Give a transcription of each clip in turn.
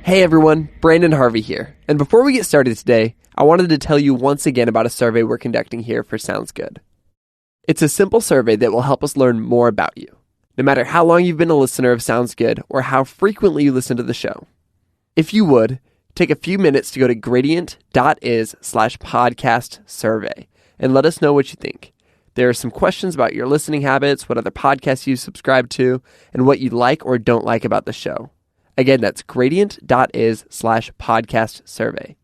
Hey everyone, Brandon Harvey here. And before we get started today, I wanted to tell you once again about a survey we're conducting here for Sounds Good. It's a simple survey that will help us learn more about you, no matter how long you've been a listener of Sounds Good or how frequently you listen to the show. If you would, take a few minutes to go to gradient.is/podcast survey and let us know what you think. There are some questions about your listening habits, what other podcasts you subscribe to, and what you like or don't like about the show. Again, that's gradient.is/podcast survey.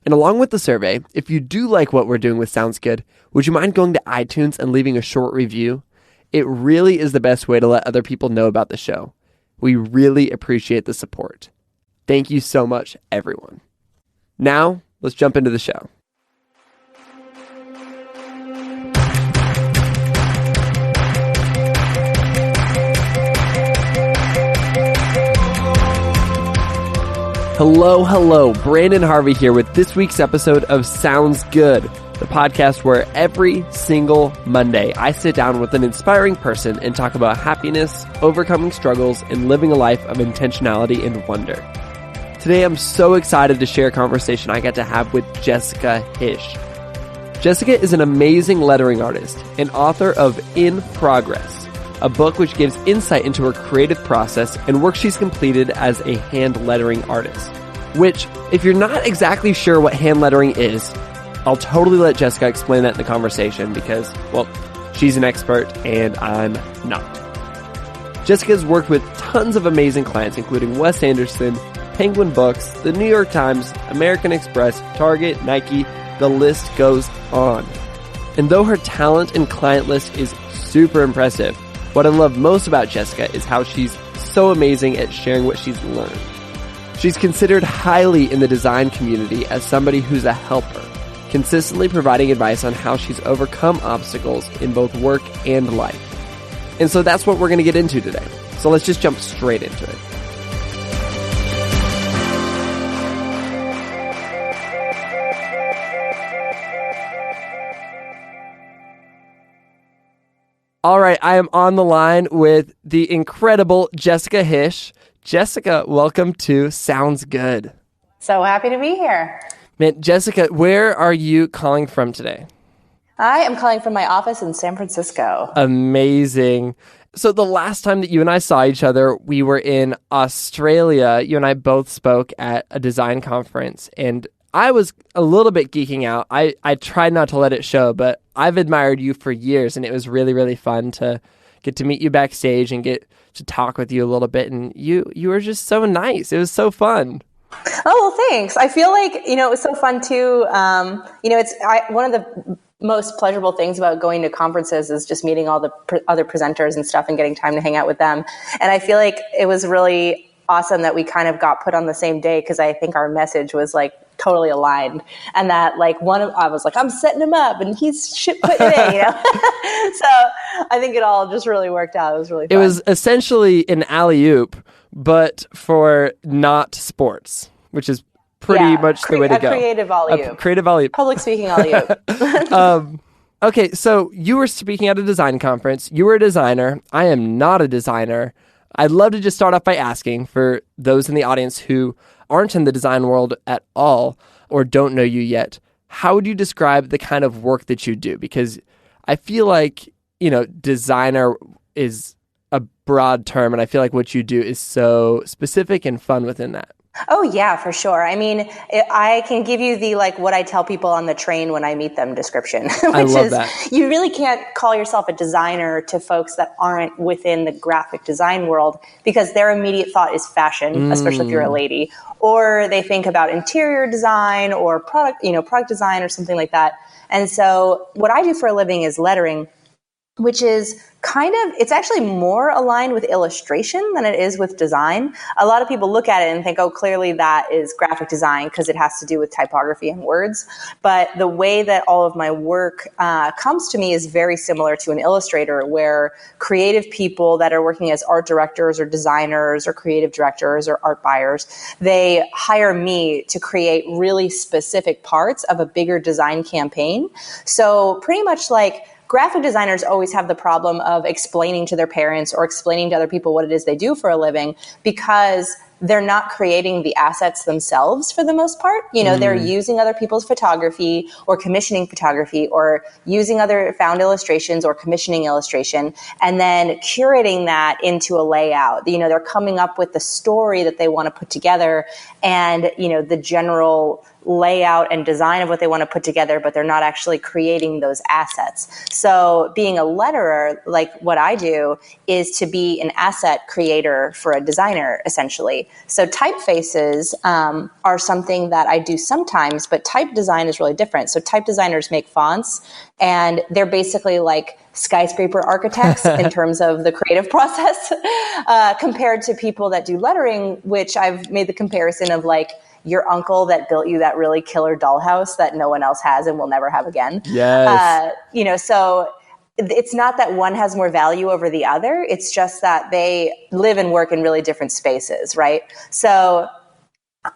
And along with the survey, if you do like what we're doing with Sounds Good, would you mind going to iTunes and leaving a short review? It really is the best way to let other people know about the show. We really appreciate the support. Thank you so much, everyone. Now, let's jump into the show. Hello, Brandon Harvey here with this week's episode of Sounds Good, the podcast where every single Monday I sit down with an inspiring person and talk about happiness, overcoming struggles, and living a life of intentionality and wonder. Today I'm so excited to share a conversation I got to have with Jessica Hische. Jessica is an amazing lettering artist and author of In Progress, a book which gives insight into her creative process and work she's completed as a hand lettering artist. Which, if you're not exactly sure what hand lettering is, I'll totally let Jessica explain that in the conversation because, well, she's an expert and I'm not. Jessica's worked with tons of amazing clients, including Wes Anderson, Penguin Books, the New York Times, American Express, Target, Nike, the list goes on. And though her talent and client list is super impressive, what I love most about Jessica is how she's so amazing at sharing what she's learned. She's considered highly in the design community as somebody who's a helper, consistently providing advice on how she's overcome obstacles in both work and life. And so that's what we're going to get into today. So let's just jump straight into it. All right, I am on the line with the incredible Jessica Hische. Jessica, welcome to Sounds Good. So happy to be here. Man, Jessica, where are you calling from today? I am calling from my office in San Francisco. Amazing. So the last time that you and I saw each other, we were in Australia. You and I both spoke at a design conference, and I was a little bit geeking out. I tried not to let it show, but I've admired you for years, and it was really, really fun to get to meet you backstage and get to talk with you a little bit. And you were just so nice. It was so fun. Oh, well, thanks. I feel like, it was so fun too. One of the most pleasurable things about going to conferences is just meeting all the other presenters and stuff and getting time to hang out with them. And I feel like it was really awesome that we kind of got put on the same day because I think our message was like totally aligned, and that I was like, I'm setting him up and he's putting it in, So I think it all just really worked out. It was really fun. It was essentially an alley-oop, but for not sports, which is pretty much the way to go. Creative alley-oop. A creative alley-oop. Public speaking alley-oop. Okay, so you were speaking at a design conference. You were a designer. I am not a designer. I'd love to just start off by asking, for those in the audience who aren't in the design world at all or don't know you yet, how would you describe the kind of work that you do? Because I feel like, designer is a broad term, and I feel like what you do is so specific and fun within that. Oh, yeah, for sure. I mean, I can give you the, what I tell people on the train when I meet them description, I love that. You really can't call yourself a designer to folks that aren't within the graphic design world because their immediate thought is fashion, especially if you're a lady, or they think about interior design or product design or something like that. And so what I do for a living is lettering, which is it's actually more aligned with illustration than it is with design. A lot of people look at it and think, oh, clearly that is graphic design because it has to do with typography and words. But the way that all of my work comes to me is very similar to an illustrator, where creative people that are working as art directors or designers or creative directors or art buyers, they hire me to create really specific parts of a bigger design campaign. So pretty much graphic designers always have the problem of explaining to their parents or explaining to other people what it is they do for a living, because they're not creating the assets themselves for the most part. They're using other people's photography or commissioning photography or using other found illustrations or commissioning illustration and then curating that into a layout. They're coming up with the story that they want to put together and, the general layout and design of what they want to put together, but they're not actually creating those assets. So being a letterer, like what I do, is to be an asset creator for a designer, essentially. So typefaces are something that I do sometimes, but type design is really different. So type designers make fonts, and they're basically like skyscraper architects in terms of the creative process compared to people that do lettering, which I've made the comparison of like your uncle that built you that really killer dollhouse that no one else has and will never have again. Yes. So it's not that one has more value over the other. It's just that they live and work in really different spaces, right? So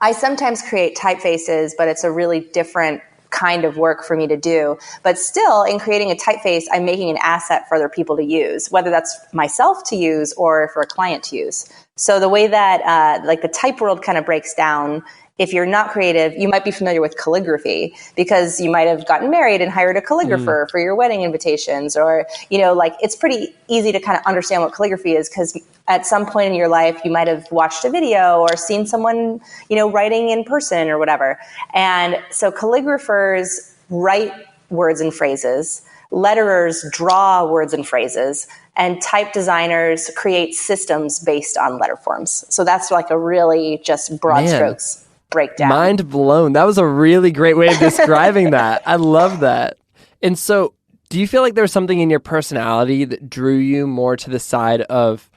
I sometimes create typefaces, but it's a really different kind of work for me to do. But still, in creating a typeface, I'm making an asset for other people to use, whether that's myself to use or for a client to use. So the way that like the type world kind of breaks down, if you're not creative, you might be familiar with calligraphy because you might have gotten married and hired a calligrapher for your wedding invitations, or, like it's pretty easy to kind of understand what calligraphy is because at some point in your life, you might have watched a video or seen someone, writing in person or whatever. And so calligraphers write words and phrases, letterers draw words and phrases, and type designers create systems based on letter forms. So that's like a really just broad strokes breakdown. Mind blown. That was a really great way of describing that. I love that. And so do you feel like there's something in your personality that drew you more to the side of,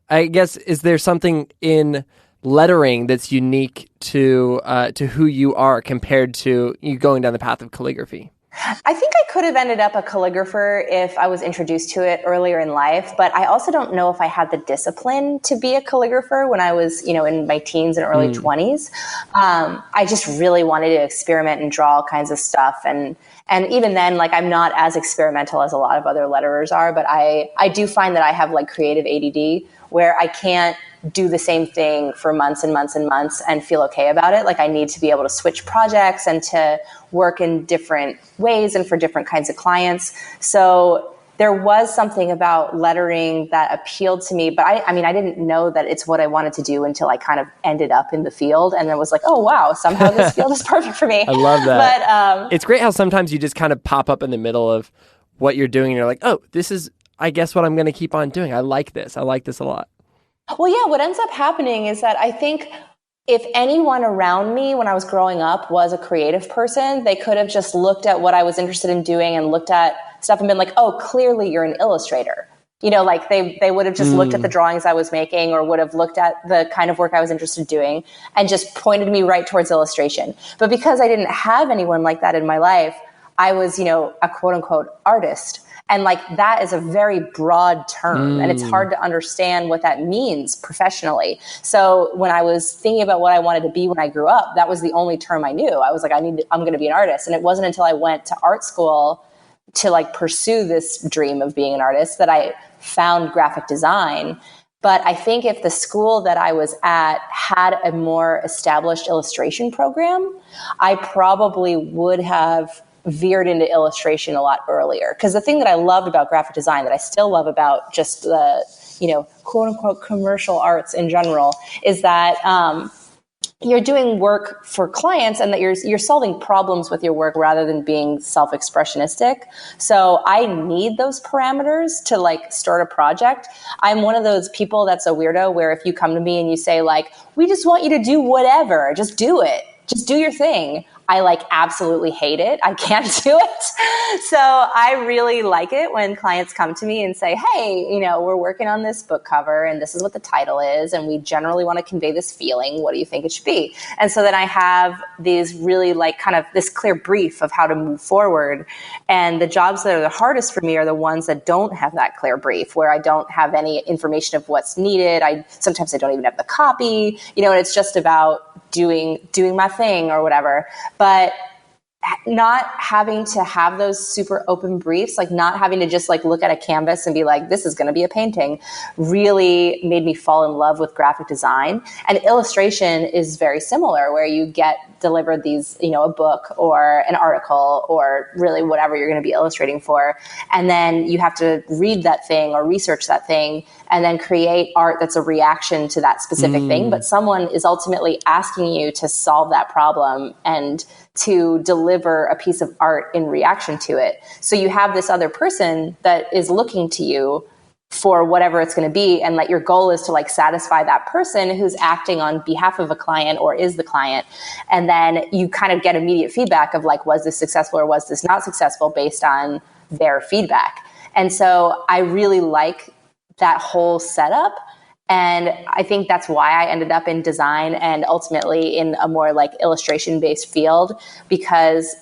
I guess, is there something in lettering that's unique to who you are compared to you going down the path of calligraphy? I think I could have ended up a calligrapher if I was introduced to it earlier in life, but I also don't know if I had the discipline to be a calligrapher when I was, in my teens and early 20s. I just really wanted to experiment and draw all kinds of stuff. And even then, like, I'm not as experimental as a lot of other letterers are, but I do find that I have like creative ADD where I can't do the same thing for months and months and months and feel okay about it. Like I need to be able to switch projects and to work in different ways and for different kinds of clients. So there was something about lettering that appealed to me, but I mean, I didn't know that it's what I wanted to do until I kind of ended up in the field and then was like, oh wow, somehow this field is perfect for me. I love that. But it's great how sometimes you just kind of pop up in the middle of what you're doing and you're like, oh, this is, I guess, what I'm going to keep on doing. I like this a lot. Well, yeah, what ends up happening is that I think if anyone around me when I was growing up was a creative person, they could have just looked at what I was interested in doing and looked at stuff and been like, oh, clearly you're an illustrator. Like they would have just looked at the drawings I was making or would have looked at the kind of work I was interested in doing and just pointed me right towards illustration. But because I didn't have anyone like that in my life, I was, a quote unquote artist. And like that is a very broad term and it's hard to understand what that means professionally. So when I was thinking about what I wanted to be when I grew up, that was the only term I knew. I was like, I'm going to be an artist. And it wasn't until I went to art school to like pursue this dream of being an artist that I found graphic design. But I think if the school that I was at had a more established illustration program, I probably would have veered into illustration a lot earlier. Because the thing that I loved about graphic design, that I still love about just the, quote unquote commercial arts in general, is that you're doing work for clients and that you're solving problems with your work rather than being self-expressionistic. So I need those parameters to like start a project. I'm one of those people that's a weirdo where if you come to me and you say like, we just want you to do whatever, just do it. Just do your thing. I like absolutely hate it. I can't do it. So I really like it when clients come to me and say, hey, we're working on this book cover and this is what the title is. And we generally want to convey this feeling. What do you think it should be? And so then I have these really like kind of this clear brief of how to move forward. And the jobs that are the hardest for me are the ones that don't have that clear brief, where I don't have any information of what's needed. Sometimes I don't even have the copy, and it's just about doing my thing or whatever. But not having to have those super open briefs, like not having to just like look at a canvas and be like, this is going to be a painting, really made me fall in love with graphic design. And illustration is very similar, where you get delivered these, a book or an article or really whatever you're going to be illustrating for. And then you have to read that thing or research that thing and then create art that's a reaction to that specific thing. But someone is ultimately asking you to solve that problem and to deliver a piece of art in reaction to it. So you have this other person that is looking to you for whatever it's going to be, and that your goal is to like satisfy that person who's acting on behalf of a client or is the client. And then you kind of get immediate feedback of like, was this successful or was this not successful based on their feedback. And so I really like that whole setup. And I think that's why I ended up in design and ultimately in a more like illustration based field, because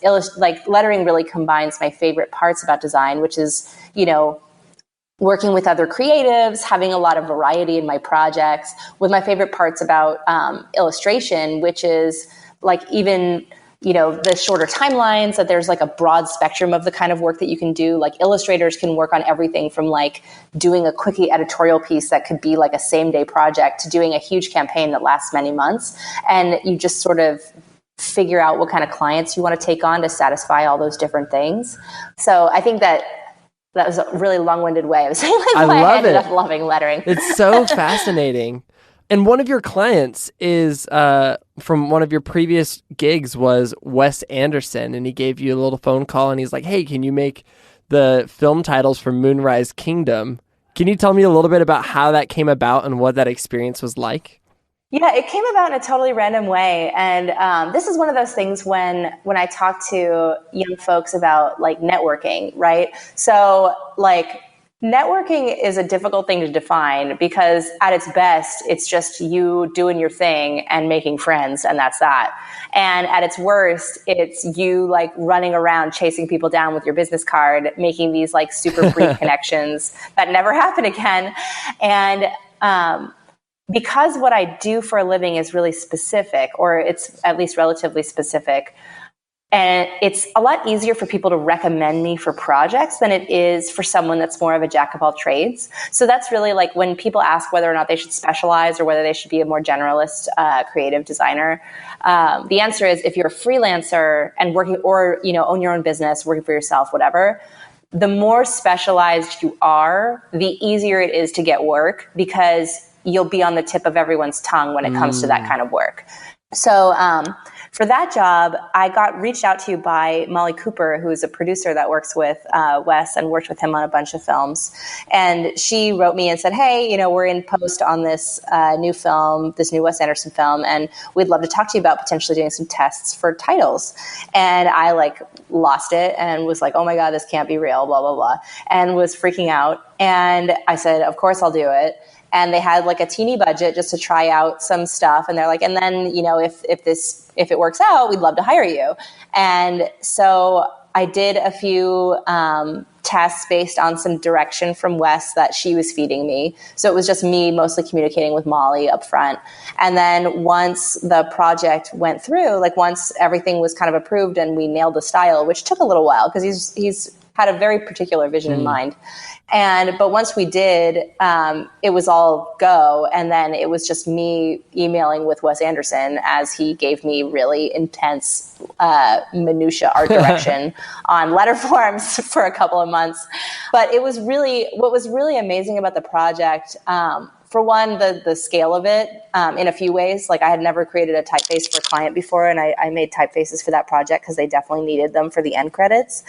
lettering really combines my favorite parts about design, which is, working with other creatives, having a lot of variety in my projects, with my favorite parts about illustration, which is like even, the shorter timelines, that there's like a broad spectrum of the kind of work that you can do. Like illustrators can work on everything from like doing a quickie editorial piece that could be like a same day project to doing a huge campaign that lasts many months. And you just sort of figure out what kind of clients you want to take on to satisfy all those different things. So I think that was a really long-winded way of saying like why I ended up loving lettering. It's so fascinating. And one of your clients is from one of your previous gigs was Wes Anderson, and he gave you a little phone call and he's like, hey, can you make the film titles for Moonrise Kingdom? Can you tell me a little bit about how that came about and what that experience was like? Yeah, it came about in a totally random way. And this is one of those things when I talk to young folks about like networking, right? So like networking is a difficult thing to define, because at its best, it's just you doing your thing and making friends, and that's that. And at its worst, it's you like running around chasing people down with your business card, making these like super brief connections that never happen again. And because what I do for a living is really specific, or it's at least relatively specific, and it's a lot easier for people to recommend me for projects than it is for someone that's more of a jack of all trades. So that's really like when people ask whether or not they should specialize or whether they should be a more generalist creative designer. The answer is, if you're a freelancer and working, or own your own business, working for yourself, whatever, the more specialized you are, the easier it is to get work, because you'll be on the tip of everyone's tongue when it comes to that kind of work. So for that job, I got reached out to by Molly Cooper, who is a producer that works with Wes and worked with him on a bunch of films. And she wrote me and said, hey, we're in post on this new film, this new Wes Anderson film, and we'd love to talk to you about potentially doing some tests for titles. And I like lost it and was like, oh my God, this can't be real, blah, blah, blah, and was freaking out. And I said, of course I'll do it. And they had like a teeny budget just to try out some stuff. And they're like, and then, if it works out, we'd love to hire you. And so I did a few tests based on some direction from Wes that she was feeding me. So it was just me mostly communicating with Molly up front. And then once the project went through, like once everything was kind of approved and we nailed the style, which took a little while because he's had a very particular vision in mind. But once we did, it was all go. And then it was just me emailing with Wes Anderson as he gave me really intense minutia art direction on letter forms for a couple of months. But it was what was really amazing about the project, for one, the scale of it, in a few ways. Like I had never created a typeface for a client before, and I made typefaces for that project because they definitely needed them for the end credits.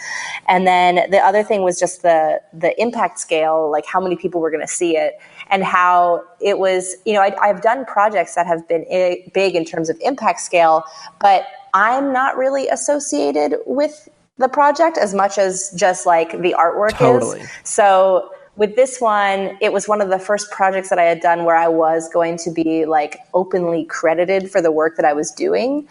And then the other thing was just the impact scale, like how many people were going to see it, and how it was, I've done projects that have been big in terms of impact scale, but I'm not really associated with the project as much as just like the artwork is. So with this one, it was one of the first projects that I had done where I was going to be like openly credited for the work that I was doing.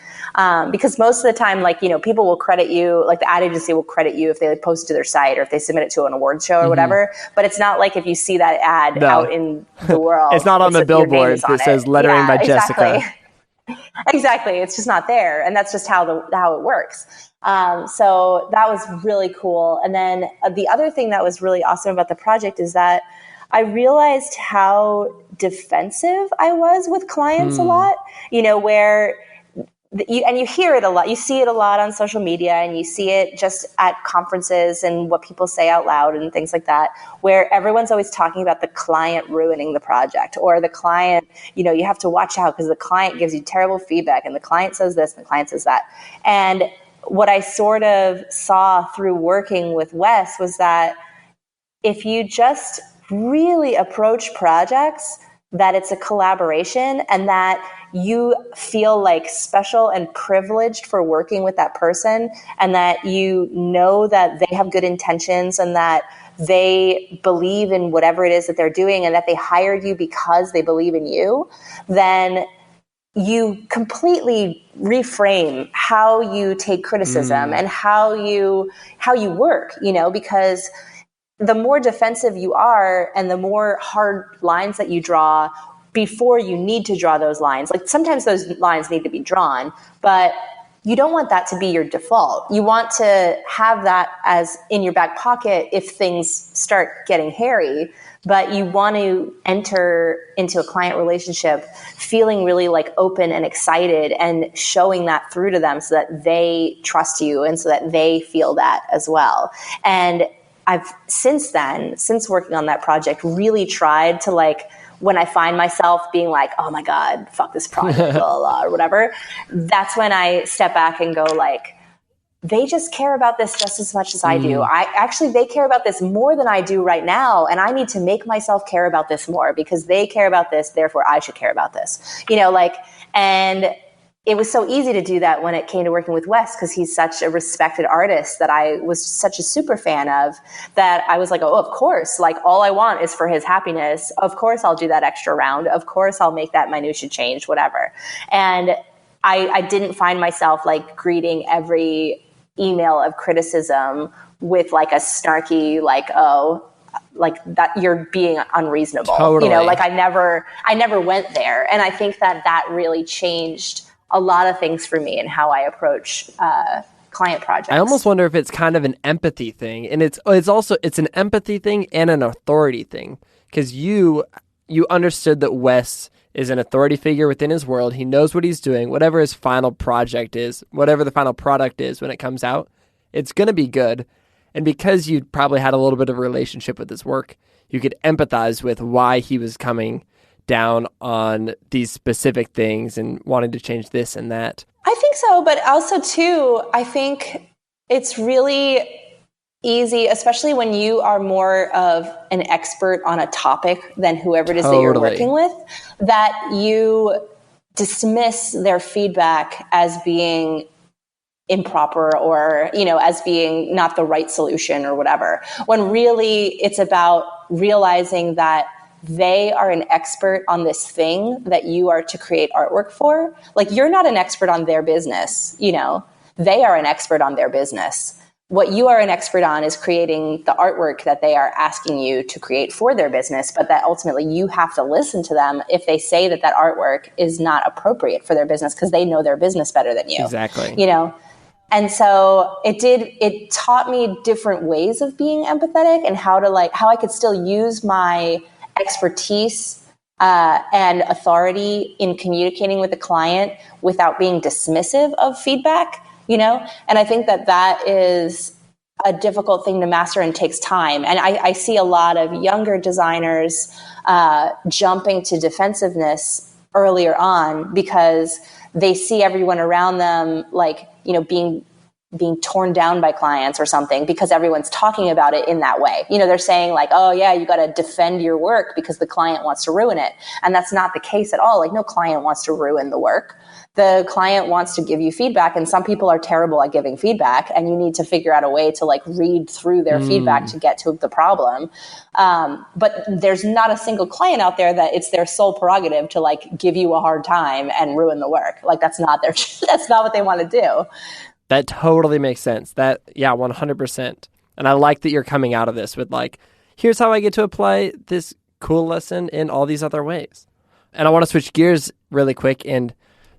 Because most of the time, like, people will credit you, like the ad agency will credit you if they post it to their site or if they submit it to an awards show or whatever. But it's not like if you see that ad out in the world. It's not on the billboard that says lettering by Jessica. Exactly. Exactly. It's just not there. And that's just how it works. So that was really cool. And then the other thing that was really awesome about the project is that I realized how defensive I was with clients a lot, where you hear it a lot. You see it a lot on social media, and you see it just at conferences and what people say out loud and things like that, where everyone's always talking about the client ruining the project, or the client, you have to watch out because the client gives you terrible feedback and the client says this and the client says that. And what I sort of saw through working with Wes was that if you just really approach projects that it's a collaboration and that you feel like special and privileged for working with that person, and that you know that they have good intentions and that they believe in whatever it is that they're doing and that they hired you because they believe in you, then you completely reframe how you take criticism and how you work, because the more defensive you are and the more hard lines that you draw before you need to draw those lines, like sometimes those lines need to be drawn, but you don't want that to be your default. You want to have that as in your back pocket if things start getting hairy, but you want to enter into a client relationship feeling really like open and excited and showing that through to them so that they trust you and so that they feel that as well. And I've since working on that project, really tried to, like, when I find myself being like, oh my God, fuck this project, blah, blah, blah, or whatever, that's when I step back and go like, they just care about this just as much as I do. They care about this more than I do right now. And I need to make myself care about this more because they care about this. Therefore I should care about this, and it was so easy to do that when it came to working with Wes, because he's such a respected artist that I was such a super fan of, that I was like, oh, of course, like all I want is for his happiness. Of course I'll do that extra round. Of course I'll make that minutia change, whatever. And I didn't find myself like greeting every email of criticism with like a snarky, like, oh, like that you're being unreasonable. Totally. Like I never went there. And I think that really changed a lot of things for me and how I approach client projects. I almost wonder if it's kind of an empathy thing, and it's an empathy thing and an authority thing, because you understood that Wes is an authority figure within his world. He knows what he's doing. Whatever his final project is, whatever the final product is when it comes out, it's going to be good. And because you probably had a little bit of a relationship with his work, you could empathize with why he was coming down on these specific things and wanting to change this and that. I think so, but also too, I think it's really easy, especially when you are more of an expert on a topic than whoever it is that you're working with, that you dismiss their feedback as being improper or, as being not the right solution or whatever, when really it's about realizing that they are an expert on this thing that you are to create artwork for. Like, you're not an expert on their business, they are an expert on their business. What you are an expert on is creating the artwork that they are asking you to create for their business, but that ultimately you have to listen to them if they say that artwork is not appropriate for their business, because they know their business better than you. Exactly. And so it taught me different ways of being empathetic and how I could still use my expertise and authority in communicating with the client without being dismissive of feedback, and I think that is a difficult thing to master and takes time. And I see a lot of younger designers jumping to defensiveness earlier on because they see everyone around them being torn down by clients or something, because everyone's talking about it in that way. They're saying like, oh yeah, you got to defend your work because the client wants to ruin it. And that's not the case at all. Like, no client wants to ruin the work. The client wants to give you feedback, and some people are terrible at giving feedback, and you need to figure out a way to like read through their feedback to get to the problem. But there's not a single client out there that it's their sole prerogative to like give you a hard time and ruin the work. Like, that's not what they want to do. That totally makes sense. 100%. And I like that you're coming out of this with like, here's how I get to apply this cool lesson in all these other ways. And I want to switch gears really quick and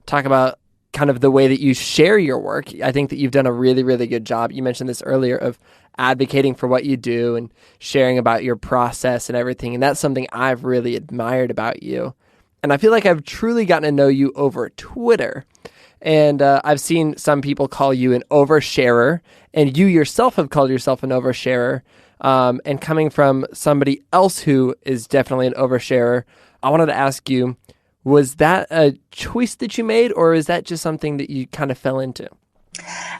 talk about kind of the way that you share your work. I think that you've done a really, really good job. You mentioned this earlier of advocating for what you do and sharing about your process and everything. And that's something I've really admired about you. And I feel like I've truly gotten to know you over Twitter. And I've seen some people call you an oversharer, and you yourself have called yourself an oversharer. And coming from somebody else who is definitely an oversharer, I wanted to ask you, was that a choice that you made, or is that just something that you kind of fell into?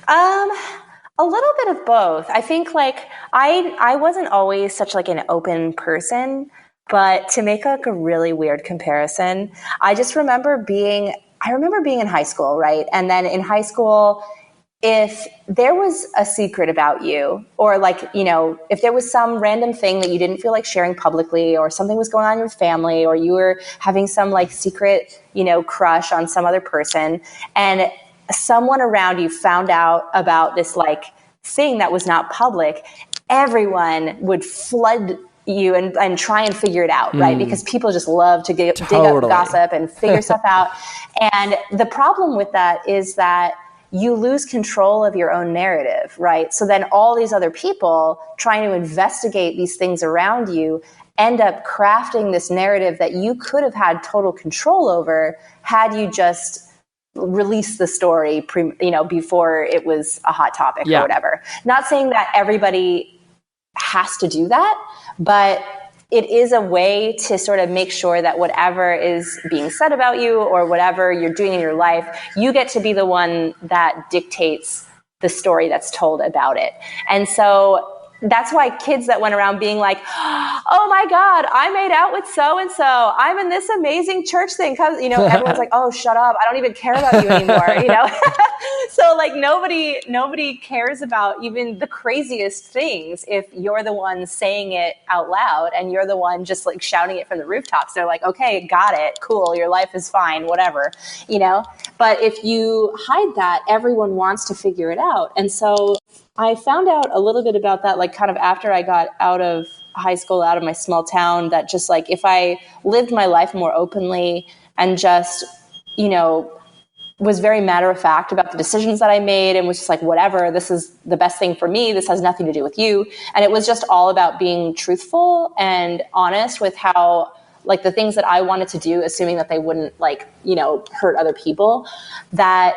A little bit of both. I think like I wasn't always such like an open person, but to make like a really weird comparison, I remember being in high school, right? And then in high school, if there was a secret about you, or like, you know, if there was some random thing that you didn't feel like sharing publicly, or something was going on in your family, or you were having some like secret, you know, crush on some other person, and someone around you found out about this like thing that was not public, everyone would flood you and try and figure it out, right? Because people just love to dig up gossip and figure stuff out. And the problem with that is that you lose control of your own narrative, right? So then all these other people trying to investigate these things around you end up crafting this narrative that you could have had total control over had you just released the story, before it was a hot topic or whatever. Not saying that everybody has to do that, but it is a way to sort of make sure that whatever is being said about you or whatever you're doing in your life, you get to be the one that dictates the story that's told about it. And so that's why kids that went around being like, oh my God, I made out with so-and-so. I'm in this amazing church thing. Cause, everyone's like, oh, shut up. I don't even care about you anymore, So like nobody cares about even the craziest things if you're the one saying it out loud and you're the one just like shouting it from the rooftops. They're like, okay, got it. Cool. Your life is fine, whatever, But if you hide that, everyone wants to figure it out. And so I found out a little bit about that, like kind of after I got out of high school, out of my small town, that just like if I lived my life more openly and just, was very matter of fact about the decisions that I made and was just like, whatever, this is the best thing for me. This has nothing to do with you. And it was just all about being truthful and honest with how, like the things that I wanted to do, assuming that they wouldn't hurt other people, that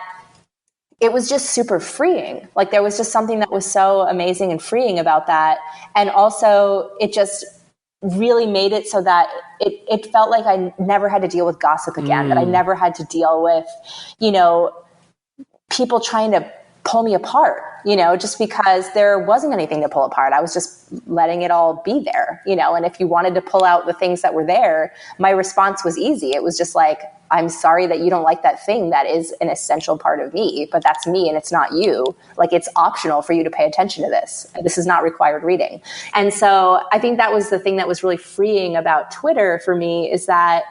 it was just super freeing. Like there was just something that was so amazing and freeing about that. And also it just really made it so that it felt like I never had to deal with gossip again, that I never had to deal with, people trying to pull me apart, just because there wasn't anything to pull apart. I was just letting it all be there, and if you wanted to pull out the things that were there, my response was easy. It was just like, I'm sorry that you don't like that thing that is an essential part of me, but that's me and it's not you. Like it's optional for you to pay attention to this. This is not required reading. And so I think that was the thing that was really freeing about Twitter for me, is that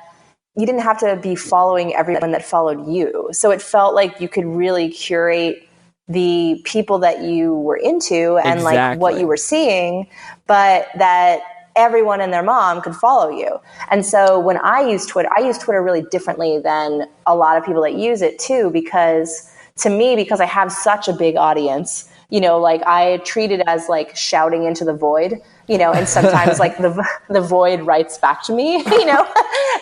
you didn't have to be following everyone that followed you. So it felt like you could really curate the people that you were into and like what you were seeing, but that everyone and their mom could follow you. And so when I use Twitter really differently than a lot of people that use it too, because I have such a big audience, like I treat it as like shouting into the void, and sometimes like the void writes back to me,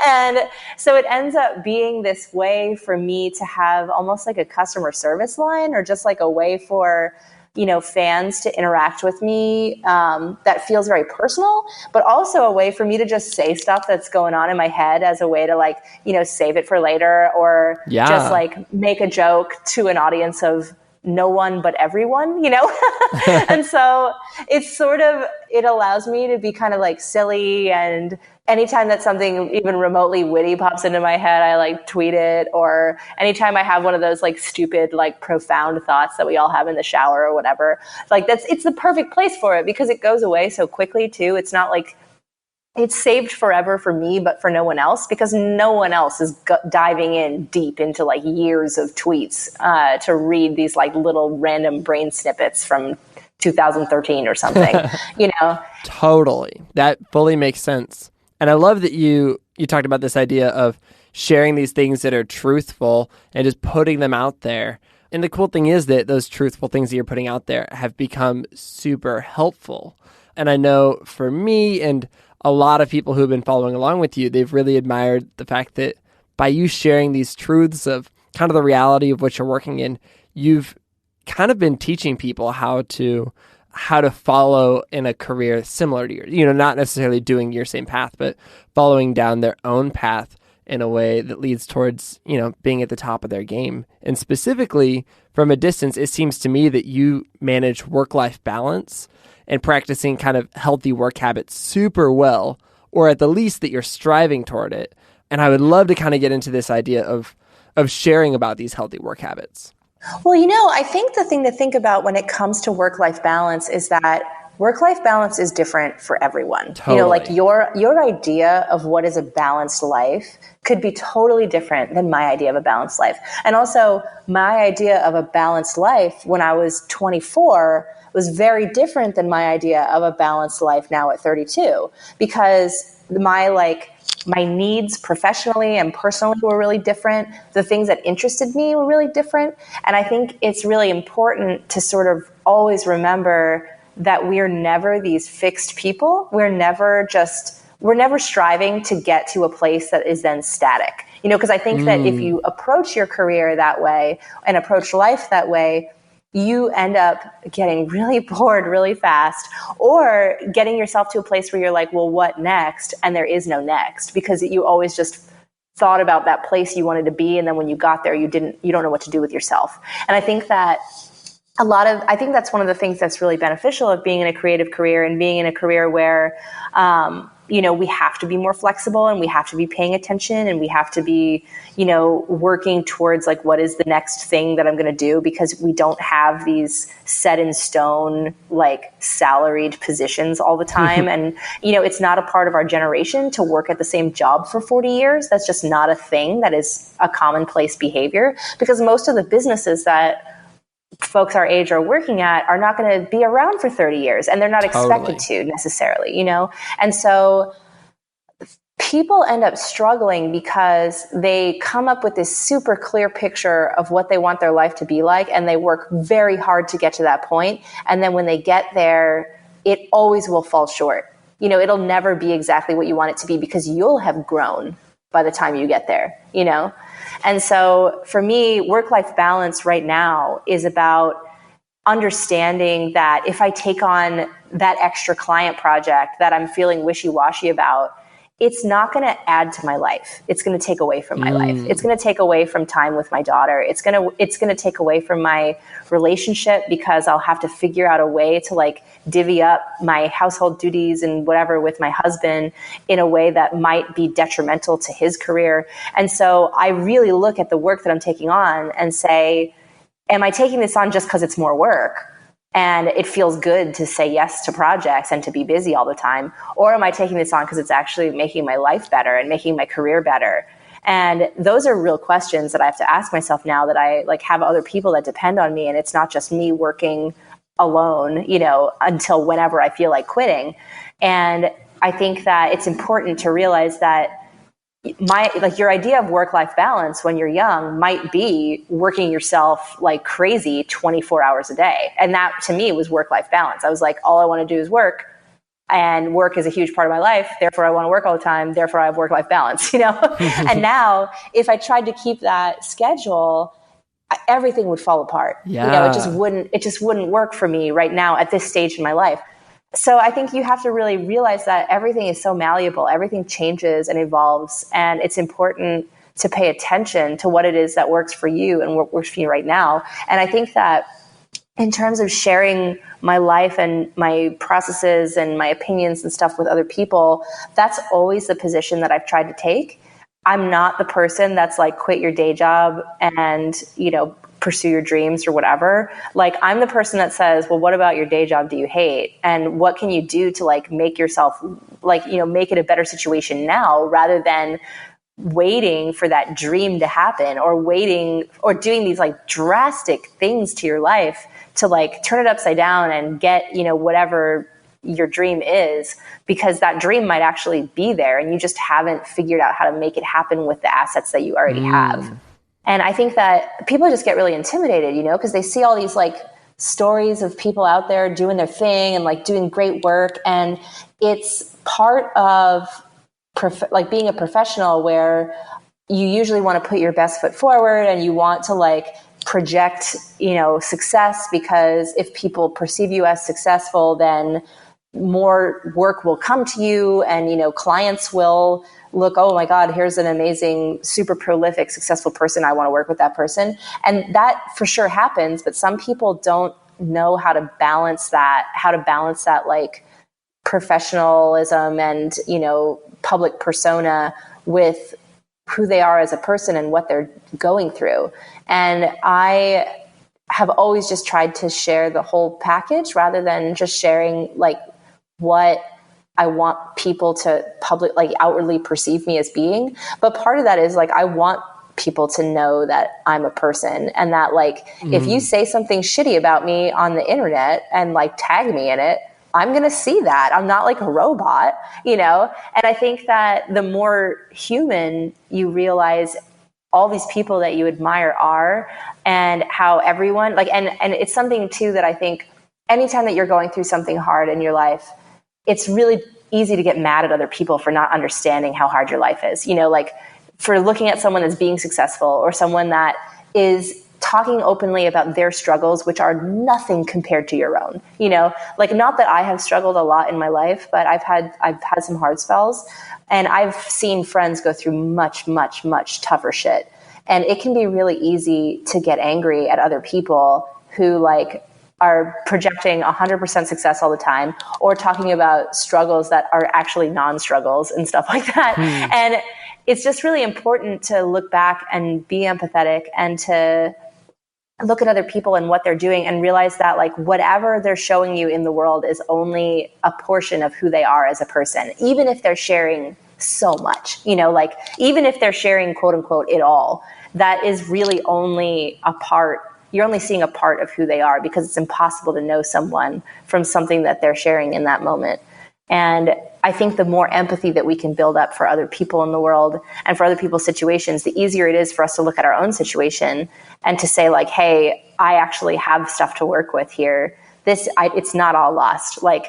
and so it ends up being this way for me to have almost like a customer service line, or just like a way for fans to interact with me that feels very personal, but also a way for me to just say stuff that's going on in my head as a way to like, save it for later, or just like make a joke to an audience of no one but everyone, And so it allows me to be kind of like silly, and anytime that something even remotely witty pops into my head, I like tweet it, or anytime I have one of those like stupid, like profound thoughts that we all have in the shower or whatever, like it's the perfect place for it because it goes away so quickly too. It's not like it's saved forever for me, but for no one else, because no one else is diving in deep into like years of tweets to read these like little random brain snippets from 2013 or something, Totally. That fully makes sense. And I love that you you talked about this idea of sharing these things that are truthful and just putting them out there. And the cool thing is that those truthful things that you're putting out there have become super helpful. And I know for me and a lot of people who have been following along with you, they've really admired the fact that by you sharing these truths of kind of the reality of what you're working in, you've kind of been teaching people how to follow in a career similar to yours. Not necessarily doing your same path, but following down their own path in a way that leads towards, being at the top of their game. And specifically, from a distance, it seems to me that you manage work-life balance and practicing kind of healthy work habits super well, or at the least that you're striving toward it. And I would love to kind of get into this idea of sharing about these healthy work habits. Well, I think the thing to think about when it comes to work-life balance is that work-life balance is different for everyone. Totally. Like your idea of what is a balanced life could be totally different than my idea of a balanced life. And also, my idea of a balanced life when I was 24 was very different than my idea of a balanced life now at 32, because my needs professionally and personally were really different. The things that interested me were really different. And I think it's really important to sort of always remember that we're never these fixed people. We're never striving to get to a place that is then static. Because I think that if you approach your career that way and approach life that way, you end up getting really bored really fast, or getting yourself to a place where you're like, well, what next? And there is no next, because you always just thought about that place you wanted to be. And then when you got there, you don't know what to do with yourself. And I think that I think that's one of the things that's really beneficial of being in a creative career and being in a career where, we have to be more flexible and we have to be paying attention and we have to be, working towards like, what is the next thing that I'm going to do? Because we don't have these set in stone, like salaried positions all the time. And, it's not a part of our generation to work at the same job for 40 years. That's just not a thing that is a commonplace behavior, because most of the businesses that folks our age are working at are not going to be around for 30 years, and they're not expected to necessarily, And so people end up struggling because they come up with this super clear picture of what they want their life to be like, and they work very hard to get to that point. And then when they get there, it always will fall short. It'll never be exactly what you want it to be, because you'll have grown by the time you get there, And so for me, work-life balance right now is about understanding that if I take on that extra client project that I'm feeling wishy-washy about, it's not going to add to my life. It's going to take away from my life. It's going to take away from time with my daughter. It's going to take away from my relationship, because I'll have to figure out a way to like divvy up my household duties and whatever with my husband in a way that might be detrimental to his career. And so I really look at the work that I'm taking on and say, am I taking this on just because it's more work and it feels good to say yes to projects and to be busy all the time? Or am I taking this on because it's actually making my life better and making my career better? And those are real questions that I have to ask myself now that I like have other people that depend on me, and it's not just me working alone, until whenever I feel like quitting. And I think that it's important to realize that your idea of work-life balance when you're young might be working yourself like crazy 24 hours a day. And that to me was work-life balance. I was like, all I want to do is work, and work is a huge part of my life. Therefore, I want to work all the time. Therefore, I have work-life balance, And now if I tried to keep that schedule, everything would fall apart. Yeah. It just wouldn't work for me right now at this stage in my life. So I think you have to really realize that everything is so malleable. Everything changes and evolves, and it's important to pay attention to what it is that works for you and what works for you right now. And I think that in terms of sharing my life and my processes and my opinions and stuff with other people, that's always the position that I've tried to take. I'm not the person that's like, quit your day job and, pursue your dreams or whatever. Like, I'm the person that says, well, what about your day job do you hate? And what can you do to like make yourself like, make it a better situation now, rather than waiting for that dream to happen, or waiting or doing these like drastic things to your life to like turn it upside down and get, whatever your dream is, because that dream might actually be there and you just haven't figured out how to make it happen with the assets that you already have. And I think that people just get really intimidated, because they see all these like stories of people out there doing their thing and like doing great work. And it's part of like being a professional where you usually want to put your best foot forward and you want to like project, success, because if people perceive you as successful, then more work will come to you and, clients will look, oh my God, here's an amazing, super prolific, successful person. I want to work with that person. And that for sure happens, but some people don't know how to balance that like professionalism and, public persona with who they are as a person and what they're going through. And I have always just tried to share the whole package rather than just sharing like what I want people to outwardly perceive me as being. But part of that is like, I want people to know that I'm a person and that like, if you say something shitty about me on the internet and like tag me in it, I'm going to see that. I'm not like a robot, And I think that the more human you realize all these people that you admire are, and how everyone like, and it's something too that I think anytime that you're going through something hard in your life, it's really easy to get mad at other people for not understanding how hard your life is, like for looking at someone that's being successful or someone that is talking openly about their struggles, which are nothing compared to your own, like not that I have struggled a lot in my life, but I've had some hard spells and I've seen friends go through much, much, much tougher shit. And it can be really easy to get angry at other people who like are projecting 100% success all the time or talking about struggles that are actually non-struggles and stuff like that. And it's just really important to look back and be empathetic and to look at other people and what they're doing and realize that like whatever they're showing you in the world is only a portion of who they are as a person, even if they're sharing so much, like even if they're sharing quote unquote it all, that is really only a part. You're only seeing a part of who they are because it's impossible to know someone from something that they're sharing in that moment. And I think the more empathy that we can build up for other people in the world and for other people's situations, the easier it is for us to look at our own situation and to say like, hey, I actually have stuff to work with here. It's not all lost. Like